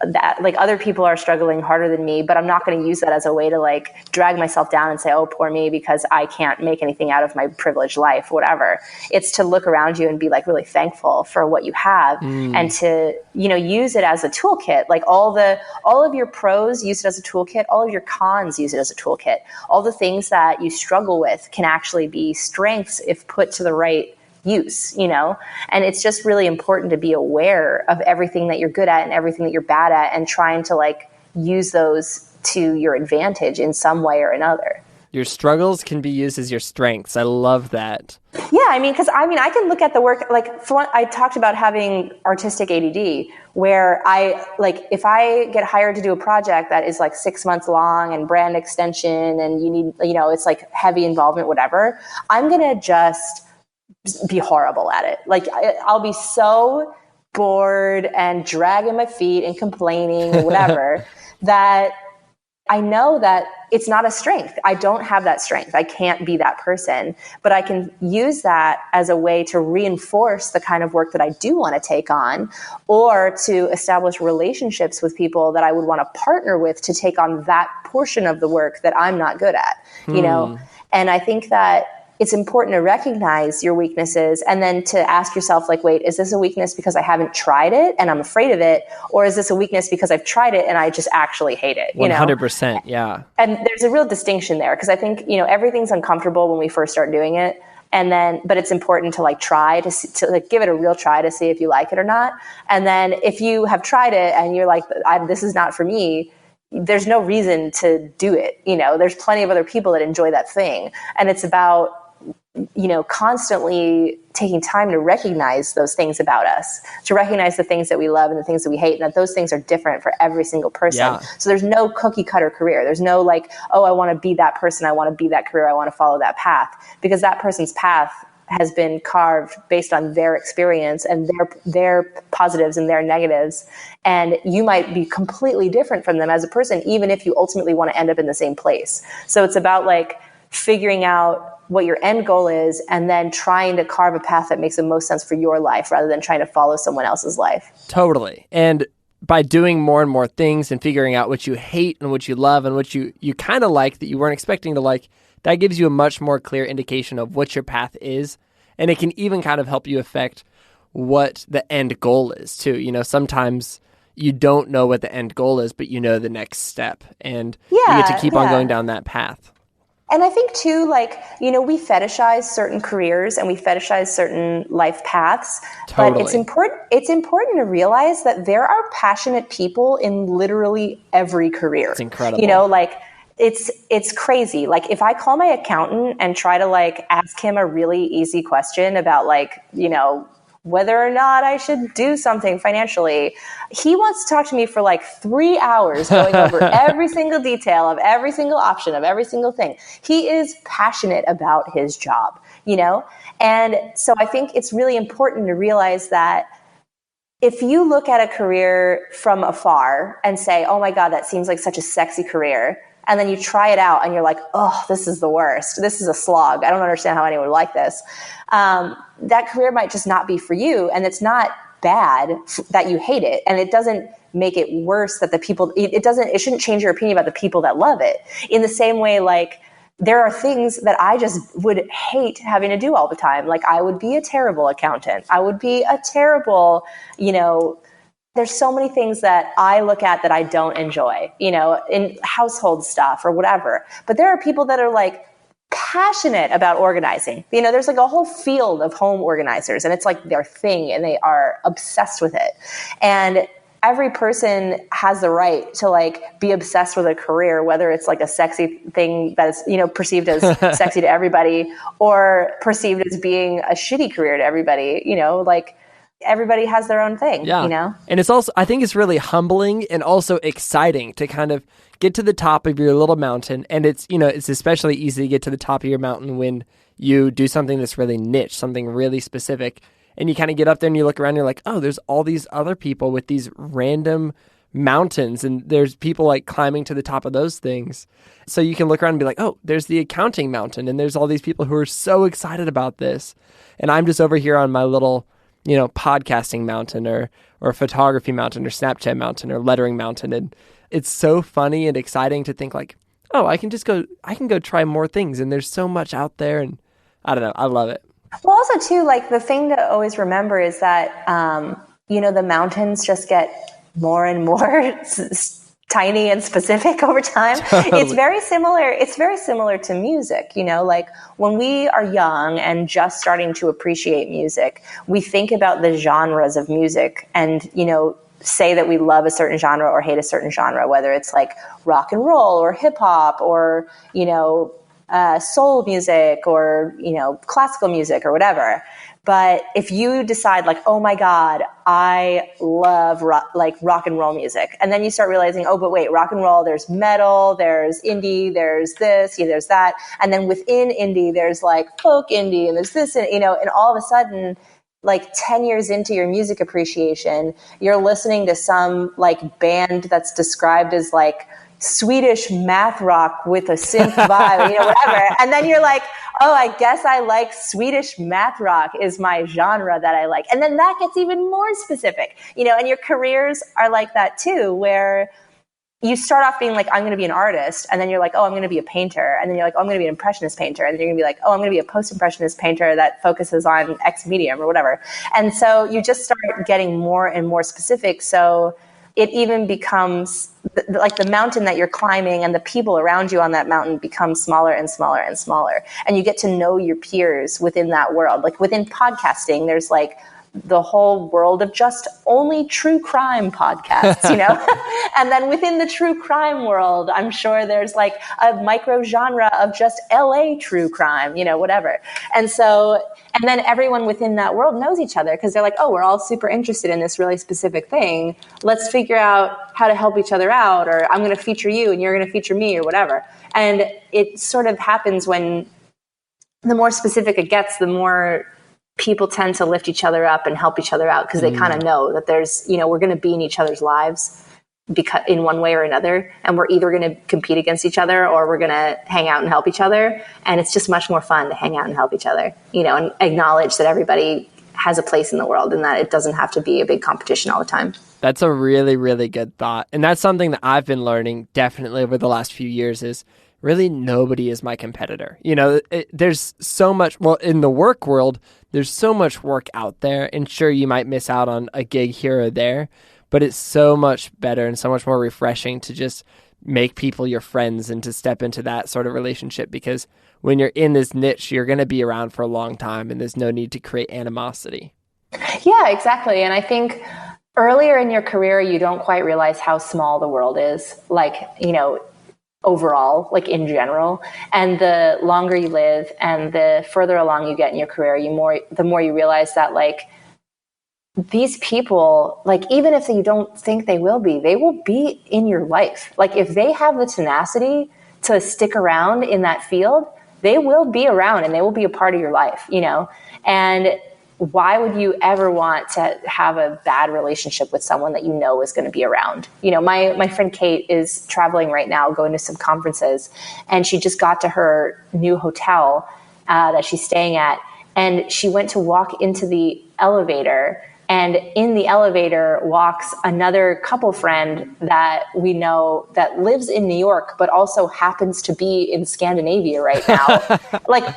that, like other people are struggling harder than me, but I'm not going to use that as a way to like drag myself down and say, oh, poor me, because I can't make anything out of my privileged life, whatever. It's to look around you and be like really thankful for what you have and to, use it as a toolkit. Like all of your pros, use it as a toolkit. All of your cons, use it as a toolkit. All the things that you struggle with can actually be strengths if put to the right use, and it's just really important to be aware of everything that you're good at and everything that you're bad at and trying to like use those to your advantage in some way or another. Your struggles can be used as your strengths. I love that. Yeah, because I can look at the work, like for one, I talked about having artistic ADD where if I get hired to do a project that is like 6 months long and brand extension and you need, it's like heavy involvement, whatever, I'm going to just be horrible at it. Like I'll be so bored and dragging my feet and complaining or whatever that I know that it's not a strength. I don't have that strength. I can't be that person, but I can use that as a way to reinforce the kind of work that I do want to take on or to establish relationships with people that I would want to partner with to take on that portion of the work that I'm not good at, And I think that it's important to recognize your weaknesses and then to ask yourself, like, wait, is this a weakness because I haven't tried it and I'm afraid of it? Or is this a weakness because I've tried it and I just actually hate it? 100%, yeah. And there's a real distinction there because I think, everything's uncomfortable when we first start doing it. But it's important to like try to give it a real try to see if you like it or not. And then if you have tried it and you're like, this is not for me, there's no reason to do it. There's plenty of other people that enjoy that thing. And it's about, constantly taking time to recognize those things about us, to recognize the things that we love and the things that we hate, and that those things are different for every single person. Yeah. So there's no cookie cutter career. There's no like, oh, I want to be that person. I want to be that career. I want to follow that path, because that person's path has been carved based on their experience and their positives and their negatives. And you might be completely different from them as a person, even if you ultimately want to end up in the same place. So it's about like figuring out what your end goal is and then trying to carve a path that makes the most sense for your life rather than trying to follow someone else's life. Totally. And by doing more and more things and figuring out what you hate and what you love and what you kind of like that you weren't expecting to like, that gives you a much more clear indication of what your path is. And it can even kind of help you affect what the end goal is too. You know, sometimes you don't know what the end goal is, but you know the next step. And you get to keep on going down that path. And I think too, like, you know, we fetishize certain careers and we fetishize certain life paths, Totally. but it's important to realize that there are passionate people in literally every career. It's incredible. You know, like it's crazy. Like if I call my accountant and try to like ask him a really easy question about like, you know, whether or not I should do something financially, he wants to talk to me for like 3 hours going over every single detail of every single option of every single thing. He is passionate about his job, you know? And so I think it's really important to realize that if you look at a career from afar and say, oh my God, that seems like such a sexy career, and then you try it out and you're like, oh, this is the worst. This is a slog. I don't understand how anyone would like this. That career might just not be for you. And it's not bad that you hate it. And it doesn't make it worse that it shouldn't change your opinion about the people that love it. In the same way, like, there are things that I just would hate having to do all the time. Like I would be a terrible accountant. I would be a terrible, you know, there's so many things that I look at that I don't enjoy, you know, in household stuff or whatever. But there are people that are like passionate about organizing. You know, there's like a whole field of home organizers and it's like their thing and they are obsessed with it. And every person has the right to like be obsessed with a career, whether it's like a sexy thing that is, you know, perceived as sexy to everybody or perceived as being a shitty career to everybody, you know, like everybody has their own thing, you know? And it's also, I think it's really humbling and also exciting to kind of get to the top of your little mountain. And it's, you know, it's especially easy to get to the top of your mountain when you do something that's really niche, something really specific. And you kind of get up there and you look around and you're like, oh, there's all these other people with these random mountains and there's people like climbing to the top of those things. So you can look around and be like, oh, there's the accounting mountain and there's all these people who are so excited about this. And I'm just over here on my little, you know, podcasting mountain or photography mountain or Snapchat mountain or lettering mountain. And it's so funny and exciting to think like, oh, I can go try more things. And there's so much out there. And I don't know, I love it. Well, also too, like the thing to always remember is that, you know, the mountains just get more and more tiny and specific over time. Totally. It's very similar to music, you know, like when we are young and just starting to appreciate music, we think about the genres of music and, you know, say that we love a certain genre or hate a certain genre, whether it's like rock and roll or hip hop or, you know, soul music or, you know, classical music or whatever. But if you decide like, oh my God, I love rock and roll music. And then you start realizing, oh, but wait, rock and roll, there's metal, there's indie, there's this, there's that. And then within indie, there's like folk indie and there's this, and, you know, and all of a sudden, like 10 years into your music appreciation, you're listening to some like band that's described as like Swedish math rock with a synth vibe, you know, whatever. And then you're like, oh, I guess I like Swedish math rock is my genre that I like. And then that gets even more specific, you know, and your careers are like that too, where you start off being like, I'm going to be an artist. And then you're like, oh, I'm going to be a painter. And then you're like, oh, I'm going to be an impressionist painter. And then you're going to be like, oh, I'm going to be a post-impressionist painter that focuses on X medium or whatever. And so you just start getting more and more specific. So it even becomes like the mountain that you're climbing and the people around you on that mountain become smaller and smaller and smaller. And you get to know your peers within that world. Like within podcasting, there's like the whole world of just only true crime podcasts, you know? And then within the true crime world, I'm sure there's like a micro genre of just LA true crime, you know, whatever. And so, and then everyone within that world knows each other because they're like, oh, we're all super interested in this really specific thing. Let's figure out how to help each other out, or I'm going to feature you and you're going to feature me or whatever. And it sort of happens when the more specific it gets, the more people tend to lift each other up and help each other out, because they kind of know that there's, we're going to be in each other's lives because in one way or another, and we're either going to compete against each other or we're going to hang out and help each other. And it's just much more fun to hang out and help each other, and acknowledge that everybody has a place in the world and that it doesn't have to be a big competition all the time. That's a really, really good thought. And that's something that I've been learning definitely over the last few years is really nobody is my competitor. There's so much, in the work world, there's so much work out there, and sure, you might miss out on a gig here or there, but it's so much better and so much more refreshing to just make people your friends and to step into that sort of relationship, because when you're in this niche, you're going to be around for a long time and there's no need to create animosity. Yeah, exactly. And I think earlier in your career, you don't quite realize how small the world is, overall, in general. And the longer you live and the further along you get in your career, the more you realize that these people, even if you don't think they will be in your life. If they have the tenacity to stick around in that field, they will be around and they will be a part of your life, and why would you ever want to have a bad relationship with someone that is going to be around? My friend Kate is traveling right now, going to some conferences, and she just got to her new hotel that she's staying at, and she went to walk into the elevator, and in the elevator walks another couple friend that we know that lives in New York, but also happens to be in Scandinavia right now.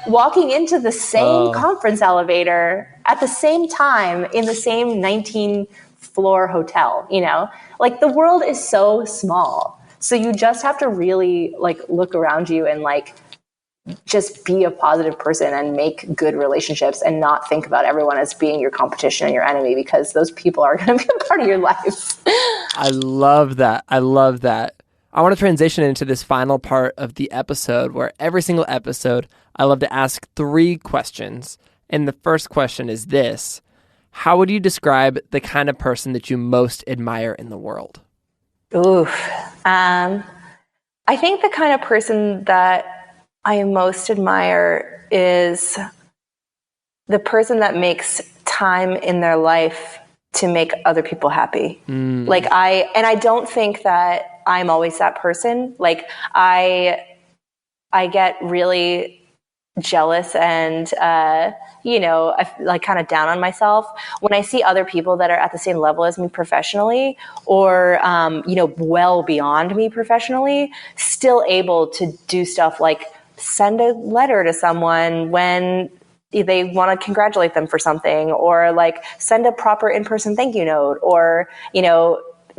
Walking into the same conference elevator at the same time in the same 19-floor hotel, the world is so small. So you just have to really look around you and just be a positive person and make good relationships and not think about everyone as being your competition and your enemy, because those people are going to be a part of your life. I love that. I want to transition into this final part of the episode where every single episode, I love to ask 3 questions. And the first question is this: how would you describe the kind of person that you most admire in the world? I think the kind of person that I most admire is the person that makes time in their life to make other people happy. I don't think that I'm always that person. I get really jealous and, kind of down on myself when I see other people that are at the same level as me professionally or, well beyond me professionally, still able to do stuff like send a letter to someone when they want to congratulate them for something, or send a proper in-person thank you note, or,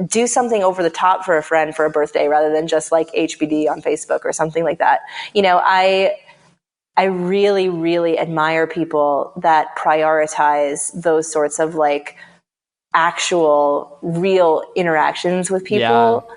do something over the top for a friend for a birthday rather than just HBD on Facebook or something like that. I really, really admire people that prioritize those sorts of actual real interactions with people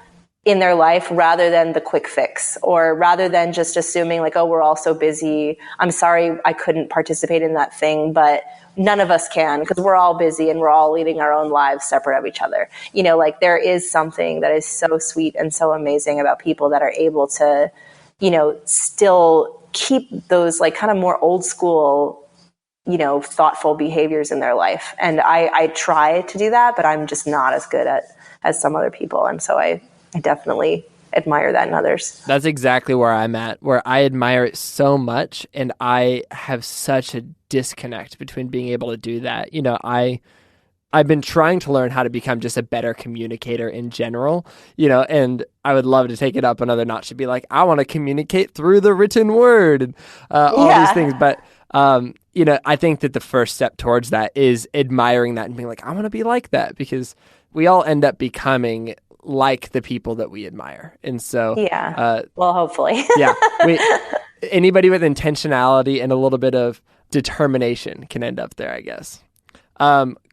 in their life rather than the quick fix, or rather than just assuming we're all so busy. I'm sorry I couldn't participate in that thing, but none of us can because we're all busy and we're all leading our own lives separate of each other. There is something that is so sweet and so amazing about people that are able to, still keep those kind of more old school, thoughtful behaviors in their life. And I try to do that, but I'm just not as good as some other people. And so I definitely admire that in others. That's exactly where I'm at, where I admire it so much. And I have such a disconnect between being able to do that. I've been trying to learn how to become just a better communicator in general, and I would love to take it up another notch to be I want to communicate through the written word and all these things. But, I think that the first step towards that is admiring that and being I want to be like that, because we all end up becoming like the people that we admire. And so, well, hopefully, anybody with intentionality and a little bit of determination can end up there, I guess.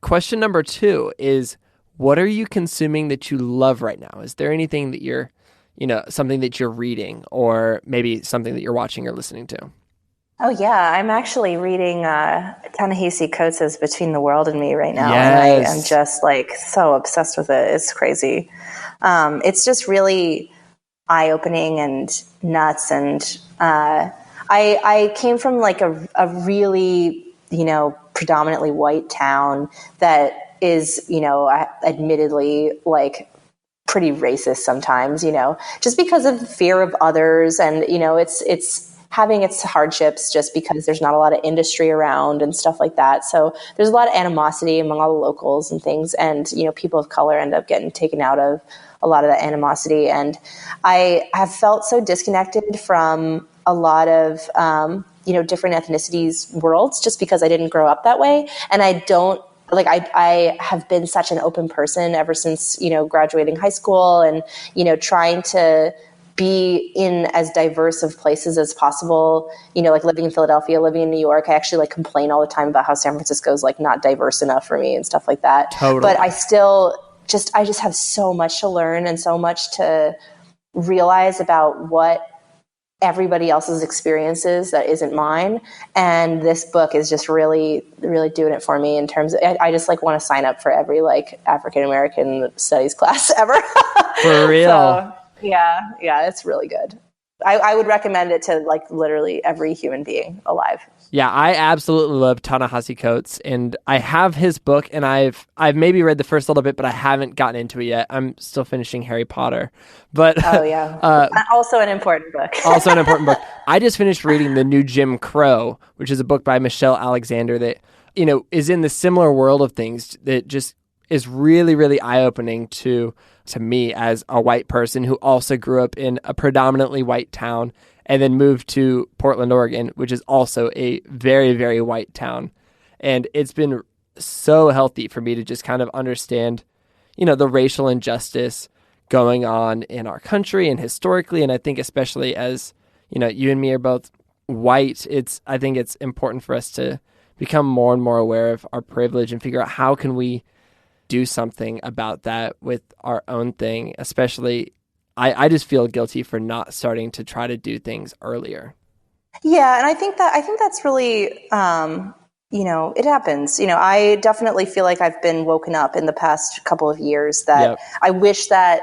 Question number 2 is, what are you consuming that you love right now? Is there anything that you're, something that you're reading, or maybe something that you're watching or listening to? Oh yeah, I'm actually reading Ta-Nehisi Coates' Between the World and Me right now. Yes. And I am just so obsessed with it. It's crazy. It's just really eye-opening and nuts. And I came from like a really, predominantly white town that is, admittedly like pretty racist sometimes, just because of fear of others. And, it's having its hardships just because there's not a lot of industry around and stuff like that. So there's a lot of animosity among all the locals and things. And, people of color end up getting taken out of a lot of that animosity. And I have felt so disconnected from a lot of, different ethnicities worlds just because I didn't grow up that way. And I have been such an open person ever since, graduating high school and, trying to be in as diverse of places as possible, like living in Philadelphia, living in New York. I actually like complain all the time about how San Francisco is like not diverse enough for me and stuff like that. Totally. But I just have so much to learn and so much to realize about what everybody else's experiences that isn't mine. And this book is just really, really doing it for me in terms of, I just like want to sign up for every like African-American studies class ever. For real. So, yeah, it's really good. I would recommend it to like literally every human being alive. Yeah, I absolutely love Ta-Nehisi Coates, and I have his book, and I've maybe read the first little bit, but I haven't gotten into it yet. I'm still finishing Harry Potter. But oh yeah, also an important book. Also an important book. I just finished reading The New Jim Crow, which is a book by Michelle Alexander that is in the similar world of things that just is really, really eye-opening to me as a white person who also grew up in a predominantly white town and then moved to Portland, Oregon, which is also a very, very white town. And it's been so healthy for me to just kind of understand, the racial injustice going on in our country and historically. And I think especially as, you and me are both white, I think it's important for us to become more and more aware of our privilege and figure out how can we do something about that with our own thing. Especially, I just feel guilty for not starting to try to do things earlier. Yeah, and I think that's really, it happens. I definitely feel like I've been woken up in the past couple of years that Yep. I wish that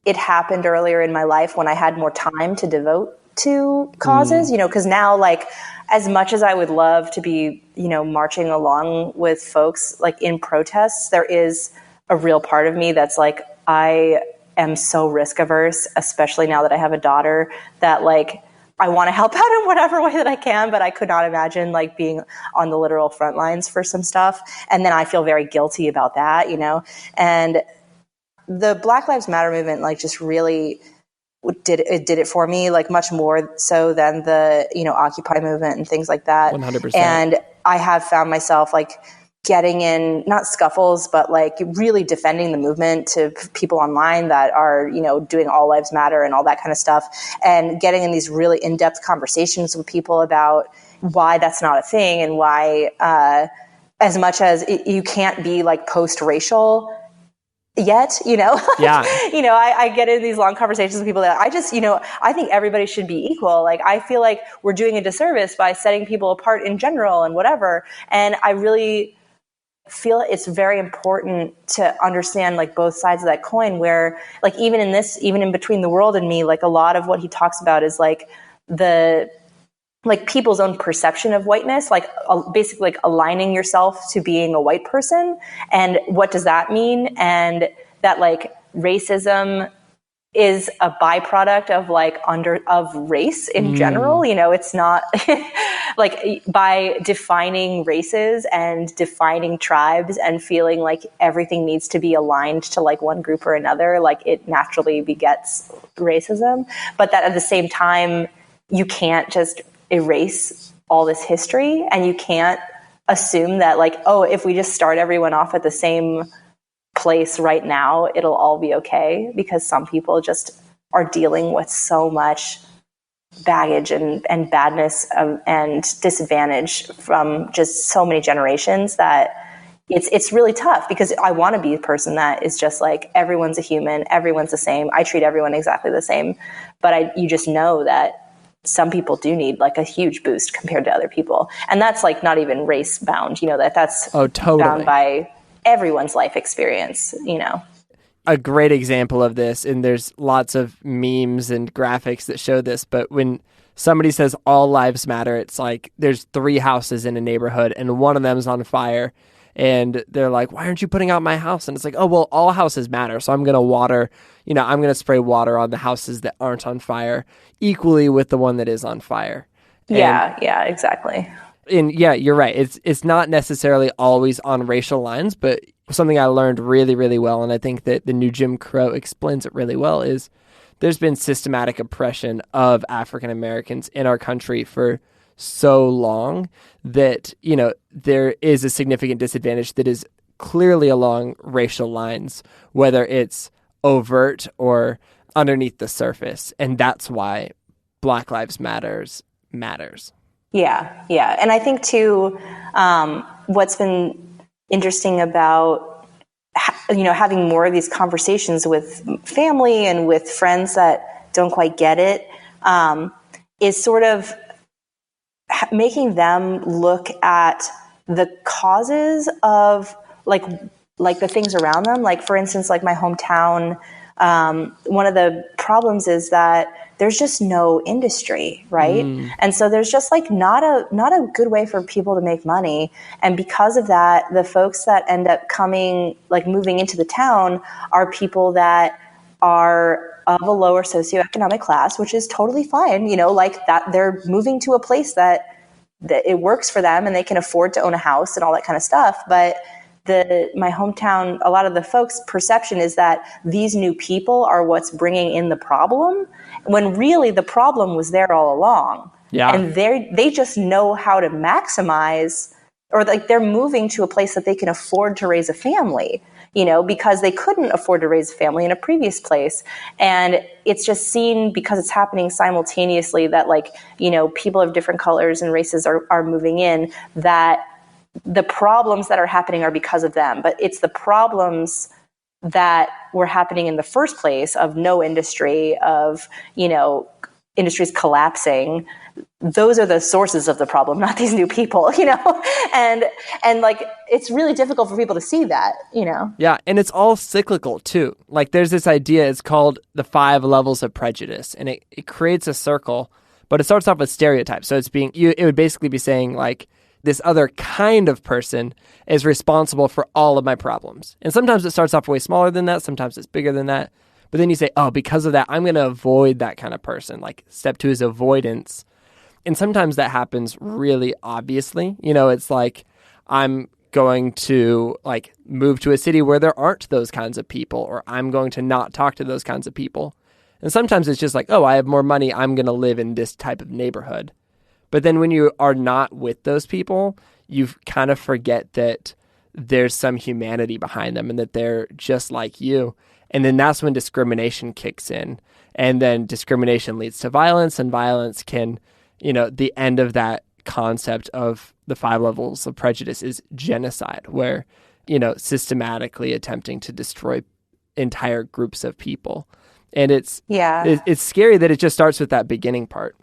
it happened earlier in my life when I had more time to devote to causes, because now, like, as much as I would love to be, marching along with folks like in protests, there is a real part of me that's like, I am so risk averse, especially now that I have a daughter, that like, I want to help out in whatever way that I can, but I could not imagine like being on the literal front lines for some stuff. And then I feel very guilty about that, and the Black Lives Matter movement, like, just really did it for me, like much more so than the, Occupy movement and things like that. 100%. And I have found myself like getting in, not scuffles, but like really defending the movement to people online that are, doing all lives matter and all that kind of stuff, and getting in these really in-depth conversations with people about why that's not a thing and why, as much as you can't be like post-racial yet, Yeah. I get in these long conversations with people that I just, I think everybody should be equal. Like, I feel like we're doing a disservice by setting people apart in general and whatever. And I really feel it's very important to understand like both sides of that coin, where like even in Between the World and Me, like a lot of what he talks about is like people's own perception of whiteness, like basically like aligning yourself to being a white person. And what does that mean? And that like racism is a byproduct of race in general. It's not like by defining races and defining tribes and feeling like everything needs to be aligned to like one group or another, like it naturally begets racism. But that at the same time, you can't just erase all this history, and you can't assume that like, oh, if we just start everyone off at the same place right now, it'll all be okay, because some people just are dealing with so much baggage and badness and disadvantage from just so many generations that it's really tough, because I want to be a person that is just like, everyone's a human, everyone's the same, I treat everyone exactly the same. But you just know that some people do need like a huge boost compared to other people. And that's like not even race bound, that's totally bound by everyone's life experience, A great example of this, and there's lots of memes and graphics that show this, but when somebody says all lives matter, it's like there's 3 houses in a neighborhood and one of them's on fire. And they're like, why aren't you putting out my house? And it's like, oh, well, all houses matter. So I'm going to I'm going to spray water on the houses that aren't on fire equally with the one that is on fire. Yeah, exactly. And yeah, you're right. It's not necessarily always on racial lines, but something I learned really, really well, and I think that the new Jim Crow explains it really well, is there's been systematic oppression of African Americans in our country for so long that, there is a significant disadvantage that is clearly along racial lines, whether it's overt or underneath the surface. And that's why Black Lives matters. Yeah. And I think too, what's been interesting about, having more of these conversations with family and with friends that don't quite get it, is sort of making them look at the causes of like the things around them. Like, for instance, like my hometown, one of the problems is that there's just no industry, right? And so there's just like not a good way for people to make money. And because of that, the folks that end up moving into the town are people that are of a lower socioeconomic class, which is totally fine, like that they're moving to a place that it works for them and they can afford to own a house and all that kind of stuff. But my hometown, a lot of the folks' perception is that these new people are what's bringing in the problem, when really the problem was there all along. Yeah. And they just know how to maximize, or like they're moving to a place that they can afford to raise a family, because they couldn't afford to raise a family in a previous place. And it's just seen, because it's happening simultaneously, that people of different colors and races are moving in, that the problems that are happening are because of them. But it's the problems that were happening in the first place, of no industry, of, industries collapsing. Those are the sources of the problem, not these new people, and like, it's really difficult for people to see that, Yeah. And it's all cyclical too. Like, there's this idea, it's called the 5 levels of prejudice, and it creates a circle, but it starts off with stereotypes. So it would basically be saying like, this other kind of person is responsible for all of my problems. And sometimes it starts off way smaller than that. Sometimes it's bigger than that. But then you say, oh, because of that, I'm going to avoid that kind of person. Like, step 2 is avoidance. And sometimes that happens really obviously. It's like, I'm going to like move to a city where there aren't those kinds of people, or I'm going to not talk to those kinds of people. And sometimes it's just like, oh, I have more money, I'm going to live in this type of neighborhood. But then when you are not with those people, you kind of forget that there's some humanity behind them and that they're just like you. And then that's when discrimination kicks in. And then discrimination leads to violence, and violence can, the end of that concept of the 5 levels of prejudice is genocide, where, systematically attempting to destroy entire groups of people. And it's scary that it just starts with that beginning part.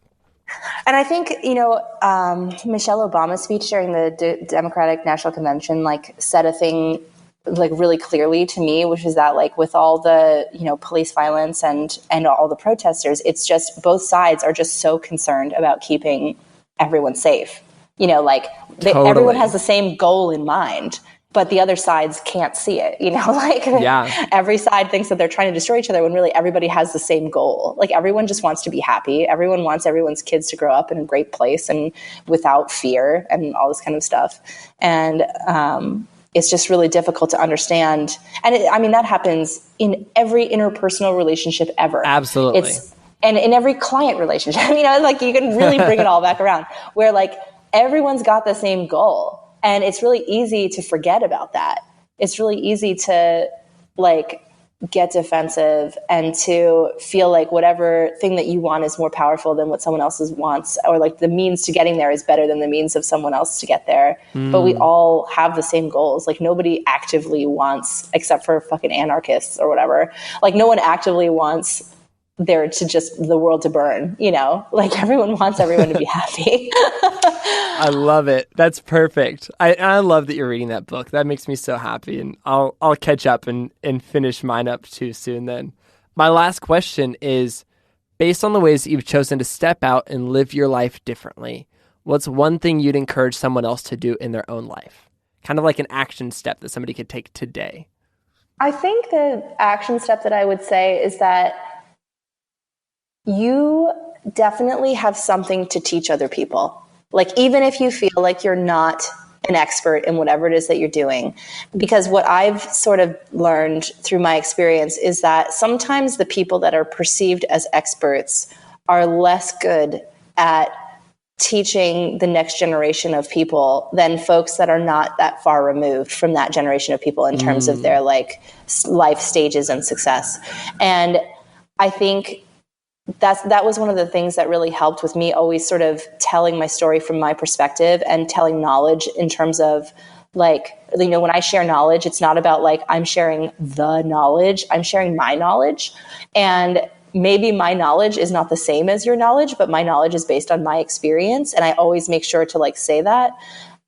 And I think, Michelle Obama's speech during the Democratic National Convention, said a thing, really clearly to me, which is that, with all the, police violence and all the protesters, it's just both sides are just so concerned about keeping everyone safe. Totally. Everyone has the same goal in mind, but the other sides can't see it, Every side thinks that they're trying to destroy each other when really everybody has the same goal. Everyone just wants to be happy. Everyone wants everyone's kids to grow up in a great place and without fear and all this kind of stuff. And it's just really difficult to understand. And that happens in every interpersonal relationship ever. Absolutely. And in every client relationship, you can really bring it all back around, where everyone's got the same goal. And it's really easy to forget about that. It's really easy to get defensive and to feel like whatever thing that you want is more powerful than what someone else's wants, or the means to getting there is better than the means of someone else to get there. But we all have the same goals. Nobody actively wants, except for fucking anarchists or whatever, no one actively wants there to just the world to burn, everyone wants everyone to be happy. I love it. That's perfect. I love that you're reading that book. That makes me so happy, and I'll catch up and finish mine up too soon then. My last question is, Based on the ways that you've chosen to step out and live your life differently, what's one thing you'd encourage someone else to do in their own life? Kind of like an action step that somebody could take today. I think the action step that I would say is that you definitely have something to teach other people. Like, even if you feel like you're not an expert in whatever it is that you're doing. Because what I've sort of learned through my experience is that sometimes the people that are perceived as experts are less good at teaching the next generation of people than folks that are not that far removed from that generation of people in terms of their like life stages and success. And I think that was one of the things that really helped with me always sort of telling my story from my perspective and telling knowledge in terms of like, you know, when I share knowledge, it's not about like I'm sharing the knowledge, I'm sharing my knowledge. And maybe my knowledge is not the same as your knowledge, but my knowledge is based on my experience. And I always make sure to like say that.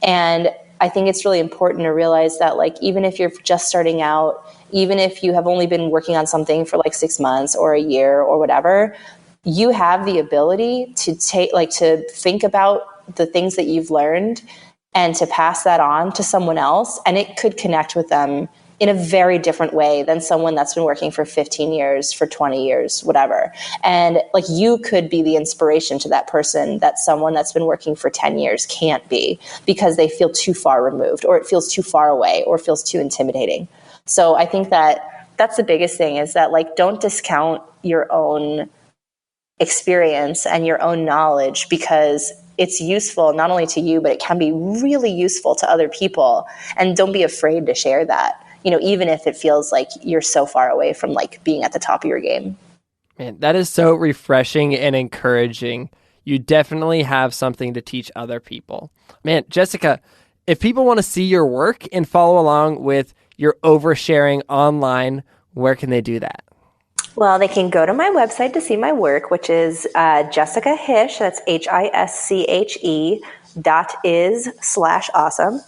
And I think it's really important to realize that like, even if you're just starting out, even if you have only been working on something for like 6 months or a year or whatever, you have the ability to to think about the things that you've learned and to pass that on to someone else. And it could connect with them in a very different way than someone that's been working for 15 years, for 20 years, whatever. And like, you could be the inspiration to that person that someone that's been working for 10 years can't be, because they feel too far removed, or it feels too far away, or feels too intimidating. So I think that that's the biggest thing, is that like, don't discount your own experience and your own knowledge, because it's useful not only to you, but it can be really useful to other people. And don't be afraid to share that, you know, even if it feels like you're so far away from like being at the top of your game. Man, that is so refreshing and encouraging. You definitely have something to teach other people. Man, Jessica, if people want to see your work and follow along with your oversharing online, where can they do that? Well, they can go to my website to see my work, which is Jessica Hische, that's HISCHE.is/awesome.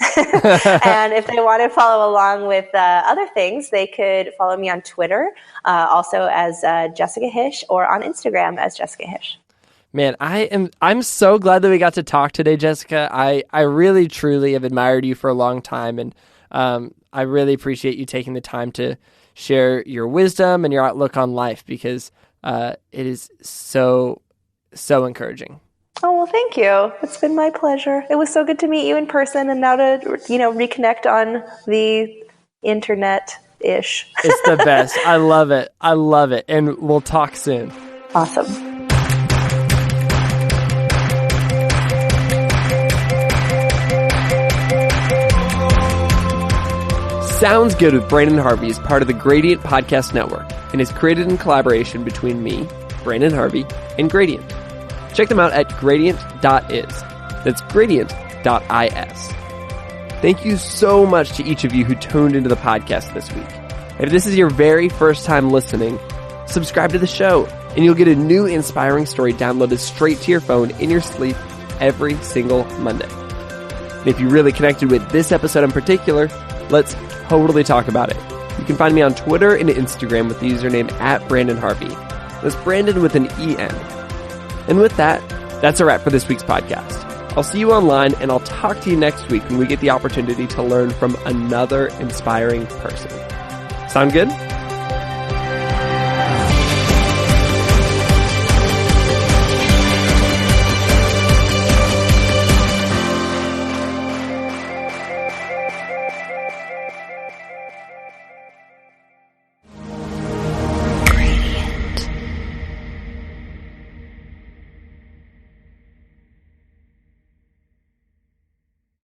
And if they want to follow along with other things, they could follow me on Twitter, also as Jessica Hische, or on Instagram as Jessica Hische. Man, I'm so glad that we got to talk today, Jessica. I really, truly have admired you for a long time, and I really appreciate you taking the time to share your wisdom and your outlook on life, because it is so encouraging. Oh, well, thank you. It's been my pleasure. It was so good to meet you in person, and now to, reconnect on the internet-ish. It's the best. I love it. And we'll talk soon. Awesome. Sounds Good with Brandon Harvey is part of the Gradient Podcast Network and is created in collaboration between me, Brandon Harvey, and Gradient. Check them out at gradient.is. That's gradient.is. Thank you so much to each of you who tuned into the podcast this week. If this is your very first time listening, subscribe to the show, and you'll get a new inspiring story downloaded straight to your phone in your sleep every single Monday. And if you really connected with this episode in particular, let's totally talk about it. You can find me on Twitter and Instagram with the username @BrandonHarvey. That's Brandon with an E-N. And with that, that's a wrap for this week's podcast. I'll see you online, and I'll talk to you next week when we get the opportunity to learn from another inspiring person. Sound good?